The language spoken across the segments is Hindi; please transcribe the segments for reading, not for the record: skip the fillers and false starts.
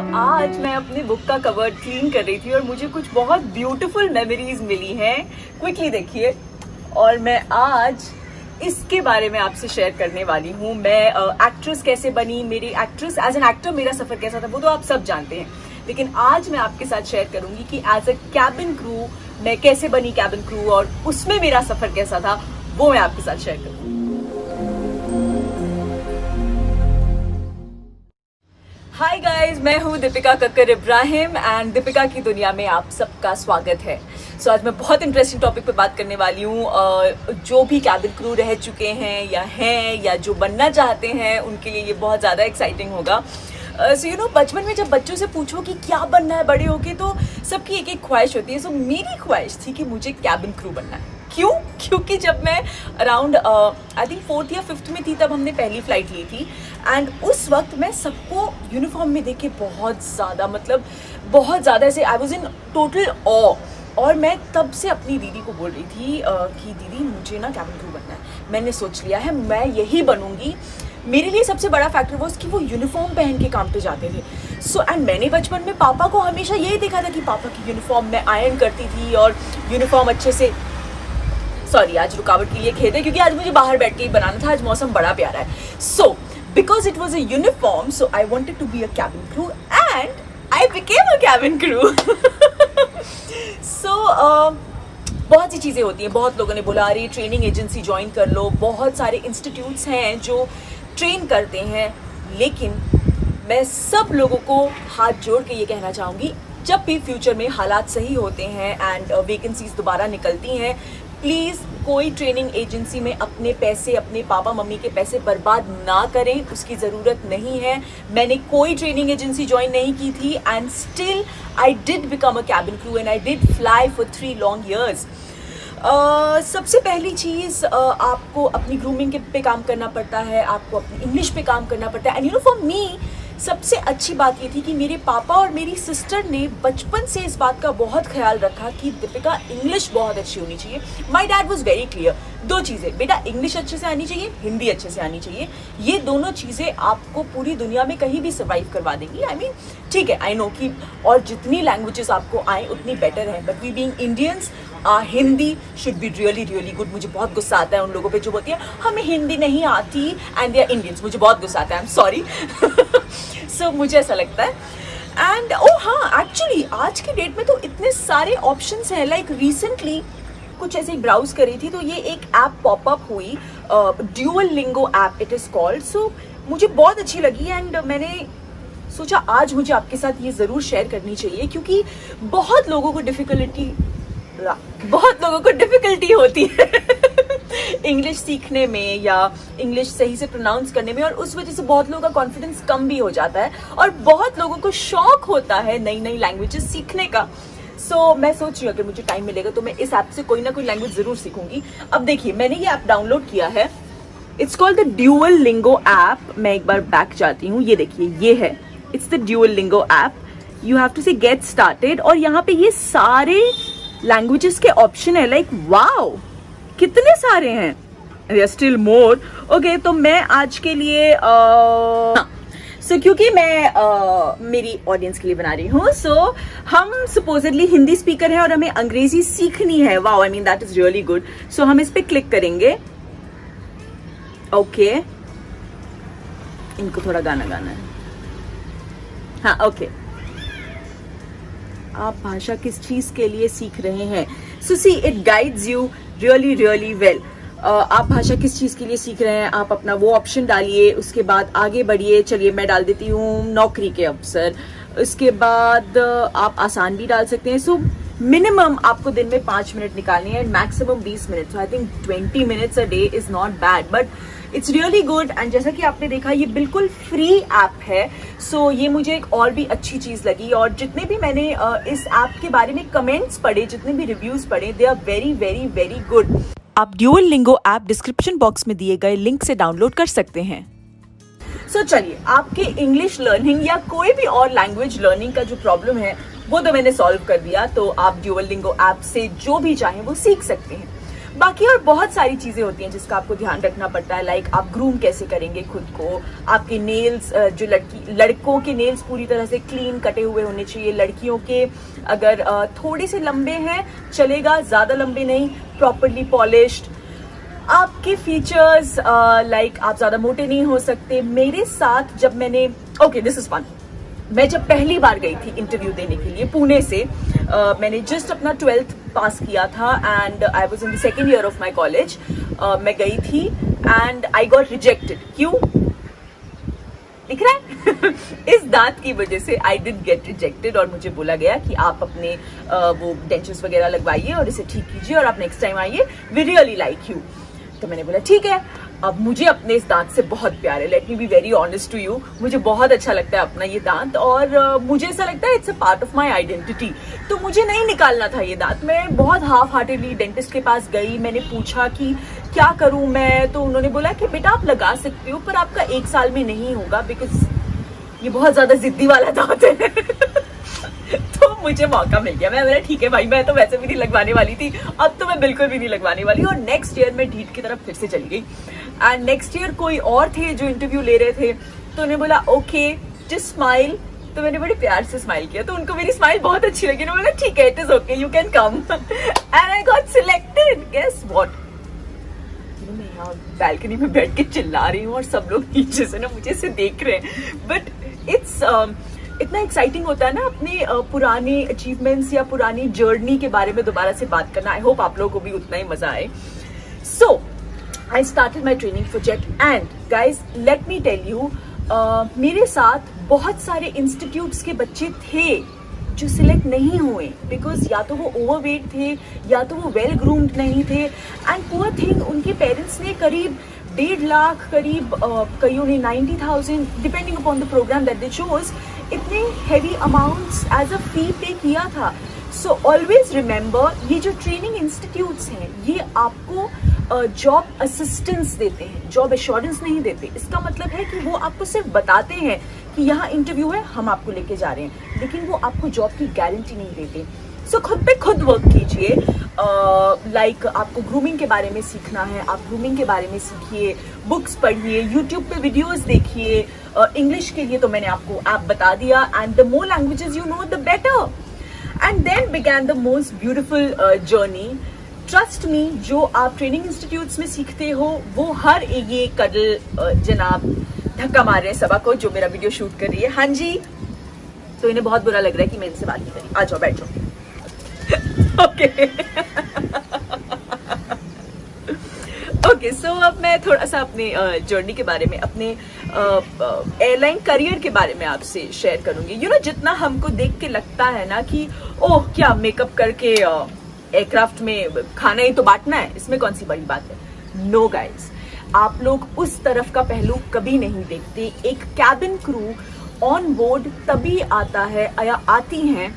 आज मैं अपने बुक का कवर क्लीन कर रही थी और मुझे कुछ बहुत ब्यूटीफुल मेमोरीज मिली हैं। क्विकली देखिए, और मैं आज इसके बारे में आपसे शेयर करने वाली हूँ। मैं एक्ट्रेस कैसे बनी, मेरी एक्ट्रेस एज एन एक्टर मेरा सफर कैसा था वो तो आप सब जानते हैं, लेकिन आज मैं आपके साथ शेयर करूंगी कि एज अ कैबिन क्रू मैं कैसे बनी कैबिन क्रू और उसमें मेरा सफर कैसा था, वो मैं आपके साथ शेयर करूंगी। हाय गाइस, मैं हूँ दीपिका कक्कर इब्राहिम एंड दीपिका की दुनिया में आप सबका स्वागत है। सो आज मैं बहुत इंटरेस्टिंग टॉपिक पे बात करने वाली हूँ। जो भी कैबिन क्रू रह चुके हैं या जो बनना चाहते हैं उनके लिए ये बहुत ज़्यादा एक्साइटिंग होगा। सो बचपन में जब बच्चों से पूछो कि क्या बनना है बड़े होके, तो सबकी एक एक ख्वाहिश होती है। सो मेरी ख्वाहिश थी कि मुझे कैबिन क्रू बनना है। क्यों? क्योंकि जब मैं अराउंड आई थिंक 4th या 5th में थी तब हमने पहली फ्लाइट ली थी एंड उस वक्त मैं सबको यूनिफॉर्म में देख के बहुत ज़्यादा ऐसे आई वॉज इन टोटल ऑ। और मैं तब से अपनी दीदी को बोल रही थी कि दीदी मुझे ना कैबिन क्रू बनना है, मैंने सोच लिया है मैं यही बनूंगी। मेरे लिए सबसे बड़ा फैक्टर वो कि वो यूनिफॉर्म पहन के काम पे जाते थे। सो एंड मैंने बचपन में पापा को हमेशा यही देखा था कि पापा की यूनिफॉर्म में आयरन करती थी और यूनिफॉर्म अच्छे से, सॉरी आज रुकावट के लिए खेद है क्योंकि आज मुझे बाहर बैठ के ही बनाना था, आज मौसम बड़ा प्यारा है। So because it was a uniform so I wanted to be a cabin crew and I became a cabin crew. So बहुत सी चीज़ें होती हैं। बहुत लोगों ने बोला अरे ट्रेनिंग एजेंसी ज्वाइन कर लो, बहुत सारे इंस्टीट्यूट्स हैं जो ट्रेन करते हैं, लेकिन मैं सब लोगों को हाथ जोड़ के ये कहना चाहूँगी जब भी फ्यूचर में हालात सही होते हैं एंड वैकेंसीज दोबारा निकलती हैं, प्लीज़ कोई ट्रेनिंग एजेंसी में अपने पैसे, अपने पापा मम्मी के पैसे बर्बाद ना करें, उसकी ज़रूरत नहीं है। मैंने कोई ट्रेनिंग एजेंसी ज्वाइन नहीं की थी and still I did become a cabin crew and I did fly for 3 long years. सबसे पहली चीज़ आपको अपनी ग्रूमिंग पे काम करना पड़ता है, आपको अपनी इंग्लिश पे काम करना पड़ता है। And you know for me सबसे अच्छी बात ये थी कि मेरे पापा और मेरी सिस्टर ने बचपन से इस बात का बहुत ख्याल रखा कि दीपिका इंग्लिश बहुत अच्छी होनी चाहिए। My dad was very clear, 2 चीज़ें, बेटा इंग्लिश अच्छे से आनी चाहिए, हिंदी अच्छे से आनी चाहिए। ये दोनों चीज़ें आपको पूरी दुनिया में कहीं भी सर्वाइव करवा देंगी। आई मीन ठीक है, आई नो कि और जितनी लैंग्वेजेस आपको आए उतनी बेटर है, but we being Indians Hindi should be really good. मुझे बहुत गुस्सा आता है उन लोगों पे जो बोलती है हमें हिंदी नहीं आती एंड दे आर इंडियंस, मुझे बहुत गुस्सा आता है, आई एम सॉरी। सो मुझे ऐसा लगता है। एंड हाँ, एक्चुअली आज की डेट में तो इतने सारे ऑप्शंस हैं। लाइक रिसेंटली कुछ ऐसे ही ब्राउज करी थी तो ये एक ऐप पॉपअप हुई, ड्यूओलिंगो ऐप इट इज़ कॉल्ड। सो मुझे बहुत अच्छी लगी एंड मैंने सोचा आज मुझे आपके साथ ये ज़रूर शेयर करनी चाहिए क्योंकि बहुत लोगों को डिफ़िकल्टी होती है इंग्लिश सीखने में या इंग्लिश सही से प्रोनाउंस करने में, और उस वजह से बहुत लोगों का कॉन्फिडेंस कम भी हो जाता है और बहुत लोगों को शौक होता है नई नई लैंग्वेजेस सीखने का। सो मैं सोच रही हूँ अगर मुझे टाइम मिलेगा तो मैं इस ऐप से कोई ना कोई लैंग्वेज ज़रूर सीखूंगी। अब देखिए मैंने ये ऐप डाउनलोड किया है, it's called the Duolingo app. मैं एक बार बैक जाती हूँ, ये देखिए ये है, it's the Duolingo app. You have to say get started और यहाँ पे ये सारे लैंग्वेजेस के ऑप्शन है। लाइक वाओ कितने सारे हैं, there are still more. Okay, तो मैं आज के लिए क्योंकि मैं मेरी ऑडियंस के लिए बना रही हूँ, सो हम सपोजिटली हिंदी स्पीकर हैं और हमें अंग्रेजी सीखनी है। Wow, I mean that is really good. So हम इस पे क्लिक करेंगे। ओके, इनको थोड़ा गाना गाना है। हाँ ओके, आप भाषा किस चीज के लिए सीख रहे हैं? So see it guides you really well. आप भाषा किस चीज के लिए सीख रहे हैं, आप अपना वो ऑप्शन डालिए, उसके बाद आगे बढ़िए। चलिए मैं डाल देती हूँ नौकरी के अवसर, उसके बाद आप आसान भी डाल सकते हैं। सो मिनिमम आपको दिन में 5 मिनट निकालनी है, maximum 20 minute. So I think 20 minutes a day is not bad, but it's really good. And जैसा कि आपने देखा ये बिल्कुल फ्री ऐप है। सो ये मुझे एक और भी अच्छी चीज़ लगी, और जितने भी मैंने इस ऐप के बारे में कमेंट्स पढ़े, जितने भी रिव्यूज़ पढ़े, दे आर वेरी गुड। आप ड्यूओलिंगो ऐप डिस्क्रिप्शन बॉक्स में दिए गए लिंक से डाउनलोड कर सकते हैं। सो चलिए, आपके इंग्लिश लर्निंग या कोई भी और लैंग्वेज लर्निंग का जो प्रॉब्लम है वो तो मैंने सॉल्व कर दिया। तो आप ड्यूओलिंगो ऐप से जो भी चाहें वो सीख सकते हैं। बाकी और बहुत सारी चीजें होती हैं जिसका आपको ध्यान रखना पड़ता है, लाइक आप ग्रूम कैसे करेंगे खुद को, आपके नेल्स, जो लड़कों के नेल्स पूरी तरह से क्लीन कटे हुए होने चाहिए, लड़कियों के अगर थोड़े से लंबे हैं चलेगा, ज्यादा लंबे नहीं, प्रॉपरली पॉलिश्ड, आपके फीचर्स लाइक आप ज्यादा मोटे नहीं हो सकते। मेरे साथ जब मैंने दिस इज फन, मैं जब पहली बार गई थी इंटरव्यू देने के लिए पुणे से, मैंने जस्ट अपना 12th पास किया था and I was in the second year of my college. मैं गई थी एंड आई गॉट रिजेक्टेड। क्यों दिख रहा है? इस दांत की वजह से आई डिड गेट रिजेक्टेड और मुझे बोला गया कि आप अपने वो डेंचर्स वगैरह लगवाइए और इसे ठीक कीजिए और आप नेक्स्ट टाइम आइए, वी रियली लाइक यू। तो मैंने बोला ठीक है। अब मुझे अपने इस दांत से बहुत प्यार है, let me be very honest to you, मुझे बहुत अच्छा लगता है अपना ये दांत और मुझे ऐसा लगता है it's a part of my identity. तो मुझे नहीं निकालना था ये दांत। मैं बहुत हाफ हार्टेडली डेंटिस्ट के पास गई, मैंने पूछा कि क्या करूं मैं, तो उन्होंने बोला कि बेटा आप लगा सकते हो पर आपका 1 साल में नहीं होगा बिकॉज ये बहुत ज्यादा जिद्दी वाला दांत है। तो मुझे मौका मिल गया, मैं बोला ठीक है भाई, मैं तो वैसे भी नहीं लगवाने वाली थी, अब तो मैं बिल्कुल भी नहीं लगवाने वाली। और नेक्स्ट ईयर मैं ढीठ की तरफ फिर से चली गई एंड नेक्स्ट ईयर कोई और थे जो इंटरव्यू ले रहे थे, तो उन्होंने बोला ओके जस्ट स्माइल। तो मैंने बड़े प्यार से स्माइल किया, तो उनको मेरी स्माइल बहुत अच्छी लगी, उन्होंने बोला ठीक है it is okay you can come and I got selected. Guess what, मैं यहाँ बैल्कनी में बैठ के चिल्ला रही हूँ और सब लोग नीचे से ना मुझे से देख रहे हैं, बट इट्स इतना एक्साइटिंग होता है ना अपने पुराने अचीवमेंट्स या पुरानी जर्नी के बारे में दोबारा से बात करना। आई होप आप लोगों को भी उतना ही मजा आए। So I started my training for jet and guys let me tell you, मेरे साथ बहुत सारे इंस्टीट्यूट्स के बच्चे थे जो सिलेक्ट नहीं हुए बिकॉज या तो वो ओवरवेट थे या तो वो वेल ग्रूम्ड नहीं थे एंड पुअर थिंग उनके पेरेंट्स ने करीब 1.5 लाख, करीब कईयों ने 90,000 depending upon the programme that they chose, इतने heavy amounts as a fee pay किया था। सो ऑलवेज रिमेंबर, ये जो ट्रेनिंग इंस्टीट्यूट्स हैं ये आपको जॉब असिस्टेंस देते हैं, जॉब एश्योरेंस नहीं देते। इसका मतलब है कि वो आपको सिर्फ बताते हैं कि यहाँ इंटरव्यू है, हम आपको लेके जा रहे हैं, लेकिन वो आपको जॉब की गारंटी नहीं देते। सो खुद पे खुद वर्क कीजिए। लाइक आपको ग्रूमिंग के बारे में सीखना है, आप ग्रूमिंग के बारे में सीखिए, बुक्स पढ़िए, यूट्यूब पे वीडियोस देखिए। इंग्लिश के लिए तो मैंने आपको ऐप बता दिया and the more languages you know the better. And then began the most beautiful journey. Trust me, जो आप ट्रेनिंग इंस्टीट्यूट्स में सीखते हो वो हर ये कदल जनाब धक्का मार रहे हैं सबा को जो मेरा वीडियो शूट कर रही है। हाँ जी, तो इन्हें बहुत बुरा लग रहा है कि मैं इनसे बात नहीं करी। आ जाओ बैठ जाओ। ओके, सो अब मैं थोड़ा सा अपने जर्नी के बारे में, अपने एयरलाइन करियर के बारे में आपसे शेयर करूंगी। यू नो, जितना हमको देख के लगता है ना कि ओह क्या मेकअप करके एयरक्राफ्ट में खाना ही तो बांटना है, इसमें कौन सी बड़ी बात है। नो गाइज, आप लोग उस तरफ का पहलू कभी नहीं देखते। एक कैबिन क्रू ऑन बोर्ड तभी आता है या आती हैं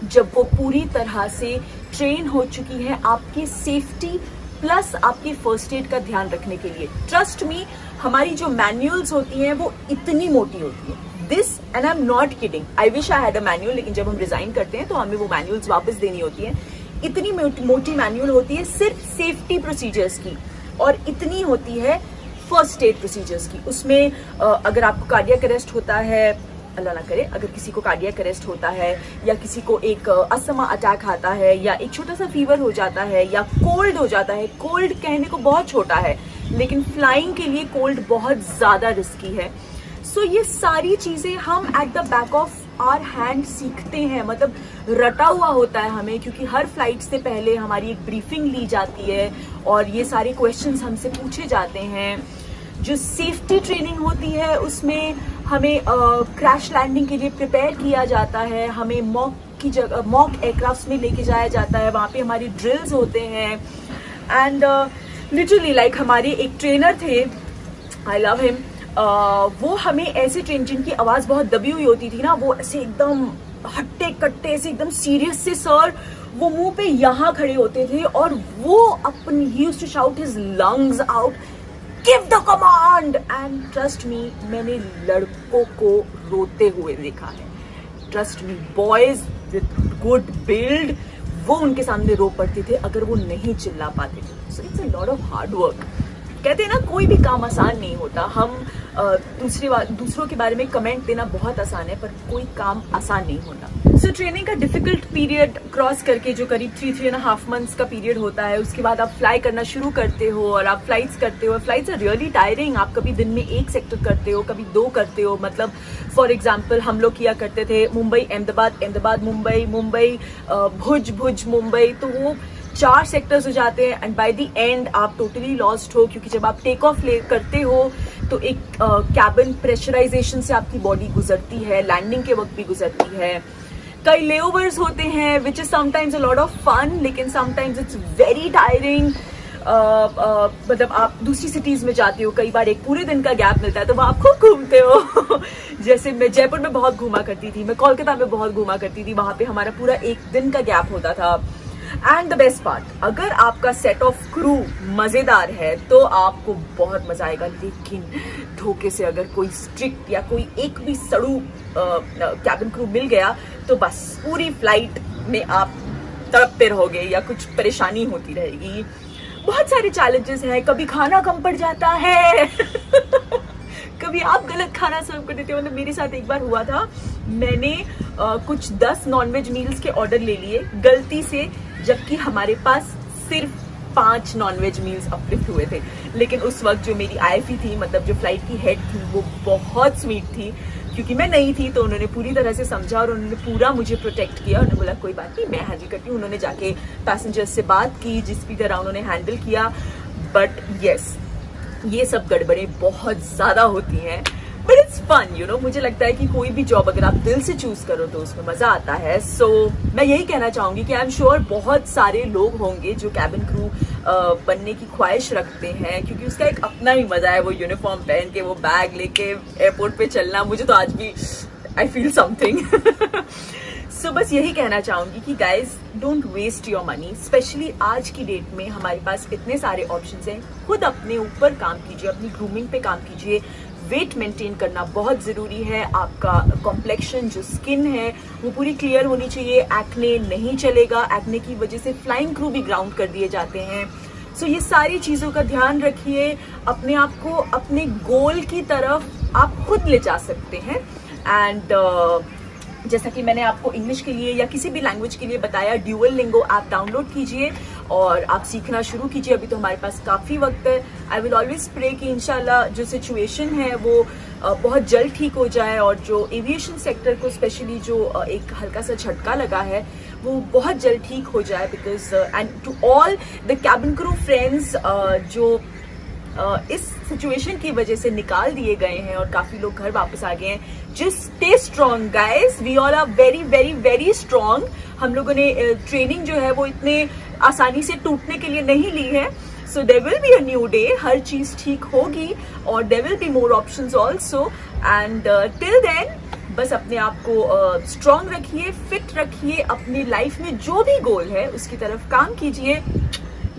जब वो पूरी तरह से ट्रेन हो चुकी है आपकी सेफ्टी प्लस आपकी फर्स्ट एड का ध्यान रखने के लिए। ट्रस्ट मी, हमारी जो मैनुअल्स होती हैं वो इतनी मोटी होती है। This, and I am not kidding, I wish I had a manual, लेकिन जब हम रिजाइन करते हैं तो हमें वो मैनुअल्स वापस देनी होती है। इतनी मोटी मैनुअल होती है सिर्फ सेफ्टी प्रोसीजर्स की और इतनी होती है फर्स्ट एड प्रोसीजर्स की। उसमें अगर आपको कार्डियक अरेस्ट होता है, अल्लाह ना करे, अगर किसी को कार्डियक अरेस्ट होता है या किसी को एक अस्थमा अटैक आता है या एक छोटा सा फीवर हो जाता है या कोल्ड हो जाता है, कोल्ड कहने को बहुत छोटा है लेकिन फ्लाइंग के लिए कोल्ड बहुत ज़्यादा रिस्की है। सो ये सारी चीज़ें हम at the back of our hand सीखते हैं, मतलब रटा हुआ होता है हमें, क्योंकि हर फ्लाइट से पहले हमारी एक ब्रीफिंग ली जाती है और ये सारे क्वेश्चंस हमसे पूछे जाते हैं। जो सेफ्टी ट्रेनिंग होती है उसमें हमें क्रैश लैंडिंग के लिए प्रिपेयर किया जाता है, हमें मॉक की जगह मॉक एयरक्राफ्ट में लेके जाया जाता है, वहाँ पे हमारी ड्रिल्स होते हैं। एंड लिटरली लाइक हमारे एक ट्रेनर थे, आई लव हिम, वो हमें ऐसे ट्रेन, जिनकी आवाज़ बहुत दबी हुई होती थी ना, वो ऐसे एकदम हट्टे कट्टे से एकदम सीरियस से सर, वो मुंह पे यहाँ खड़े होते थे और वो अपनी ही used to shout his lungs out, give the command. And trust me, मैंने लड़कों को रोते हुए देखा है। Trust me, boys with good build वो उनके सामने रो पड़ते थे अगर वो नहीं चिल्ला पाते थे। So it's a lot of hard work. कहते हैं ना, कोई भी काम आसान नहीं होता। हम दूसरों के बारे में कमेंट देना बहुत आसान है, पर कोई काम आसान नहीं होता। सो ट्रेनिंग का डिफिकल्ट पीरियड क्रॉस करके जो करीब 3.5 मंथ्स का पीरियड होता है, उसके बाद आप फ्लाई करना शुरू करते हो और आप फ्लाइट्स करते हो। Flights are really tiring. आप कभी दिन में 1 सेक्टर करते हो, कभी 2 करते हो। मतलब फॉर एग्जाम्पल हम लोग किया करते थे मुंबई अहमदाबाद, अहमदाबाद मुंबई, मुंबई भुज, भुज मुंबई। तो वो 4 सेक्टर्स हो जाते हैं एंड बाय द एंड आप टोटली लॉस्ट हो, क्योंकि जब आप टेक ऑफ करते हो तो एक कैबिन प्रेशराइजेशन से आपकी बॉडी गुजरती है, लैंडिंग के वक्त भी गुजरती है। कई लेओवर्स होते हैं which is sometimes a lot of fun, लेकिन समटाइम्स इट्स वेरी टायरिंग। मतलब आप दूसरी सिटीज में जाते हो, कई बार एक पूरे दिन का गैप मिलता है तो वहाँ आप खूब घूमते हो। जैसे मैं जयपुर में बहुत घूमा करती थी, मैं कोलकाता में बहुत घूमा करती थी, वहां पे हमारा पूरा एक दिन का गैप होता था। एंड द बेस्ट पार्ट, अगर आपका सेट ऑफ क्रू मजेदार है तो आपको बहुत मजा आएगा। लेकिन धोखे से अगर कोई स्ट्रिक्ट या कोई एक भी सड़ू कैबिन क्रू मिल गया तो बस पूरी फ्लाइट में आप तड़पते रहोगे या कुछ परेशानी होती रहेगी। बहुत सारे चैलेंजेस हैं। कभी खाना कम पड़ जाता है कभी आप गलत खाना सर्व कर देते हो। मतलब मेरे साथ एक बार हुआ था, मैंने कुछ 10 नॉनवेज मील्स के ऑर्डर ले लिए गलती से, जबकि हमारे पास सिर्फ 5 नॉनवेज मील्स अपलिफ्ट हुए थे। लेकिन उस वक्त जो मेरी आईएफई थी, मतलब जो फ्लाइट की हेड थी, वो बहुत स्वीट थी। क्योंकि मैं नहीं थी तो उन्होंने पूरी तरह से समझा और उन्होंने पूरा मुझे प्रोटेक्ट किया। उन्होंने बोला कोई बात नहीं, मैं हैंडल करती हूँ। उन्होंने जाके पैसेंजर्स से बात की, जिस भी तरह उन्होंने हैंडल किया। बट येस, ये सब गड़बड़ें बहुत ज्यादा होती हैं, but it's fun, you know. मुझे लगता है कि कोई भी जॉब अगर आप दिल से चूज करो तो उसमें मजा आता है। सो मैं यही कहना चाहूंगी कि आई एम श्योर बहुत सारे लोग होंगे जो कैबिन क्रू बनने की ख्वाहिश रखते हैं, क्योंकि उसका एक अपना ही मजा है। वो यूनिफॉर्म पहन के, वो बैग लेके एयरपोर्ट पे चलना, मुझे तो आज भी आई फील समथिंग। सो बस यही कहना चाहूंगी कि guys, don't waste your money. Specially आज की डेट में हमारे पास इतने सारे ऑप्शंस हैं। खुद अपने ऊपर काम कीजिए, अपनी ग्रूमिंग पे काम कीजिए। वेट मेंटेन करना बहुत ज़रूरी है। आपका कॉम्प्लेक्शन, जो स्किन है, वो पूरी क्लियर होनी चाहिए। एक्ने नहीं चलेगा, एक्ने की वजह से फ्लाइंग क्रू भी ग्राउंड कर दिए जाते हैं। सो ये सारी चीज़ों का ध्यान रखिए। अपने आप को अपने गोल की तरफ आप खुद ले जा सकते हैं। एंड जैसा कि मैंने आपको इंग्लिश के लिए या किसी भी लैंग्वेज के लिए बताया, ड्यूओलिंगो ऐप डाउनलोड कीजिए और आप सीखना शुरू कीजिए। अभी तो हमारे पास काफ़ी वक्त है। आई विल ऑलवेज प्रे कि इंशाल्लाह जो सिचुएशन है वो बहुत जल्द ठीक हो जाए और जो एविएशन सेक्टर को स्पेशली जो एक हल्का सा झटका लगा है वो बहुत जल्द ठीक हो जाए। Because and to all the cabin crew friends जो इस सिचुएशन की वजह से निकाल दिए गए हैं और काफी लोग घर वापस आ गए हैं, just stay strong guys, we all are very very very strong. हम लोगों ने ट्रेनिंग जो है वो इतने आसानी से टूटने के लिए नहीं ली है। So there will be a new day, हर चीज ठीक होगी और there will be more options also. And till then बस अपने आप को स्ट्रॉन्ग रखिए, फिट रखिए, अपनी लाइफ में जो भी गोल है उसकी तरफ काम कीजिए।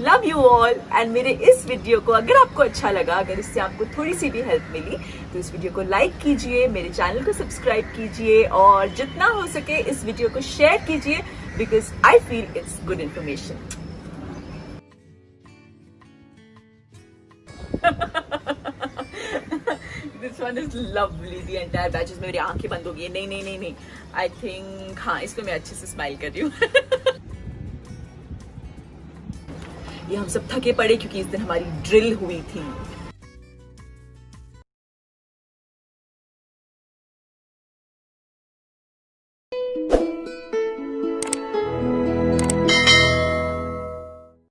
Love you all. एंड मेरे इस वीडियो को अगर आपको अच्छा लगा, अगर इससे आपको थोड़ी सी भी हेल्प मिली, तो इस वीडियो को लाइक कीजिए, मेरे चैनल को सब्सक्राइब कीजिए और जितना हो सके इस वीडियो को शेयर कीजिए, because I feel it's good information. This one is lovely, the entire batches में मेरी आंखें बंद हो गई है। नहीं, आई थिंक हाँ, इस पे मैं अच्छे से स्माइल कर रही हूँ। ये हम सब थके पड़े क्योंकि इस दिन हमारी ड्रिल हुई थी।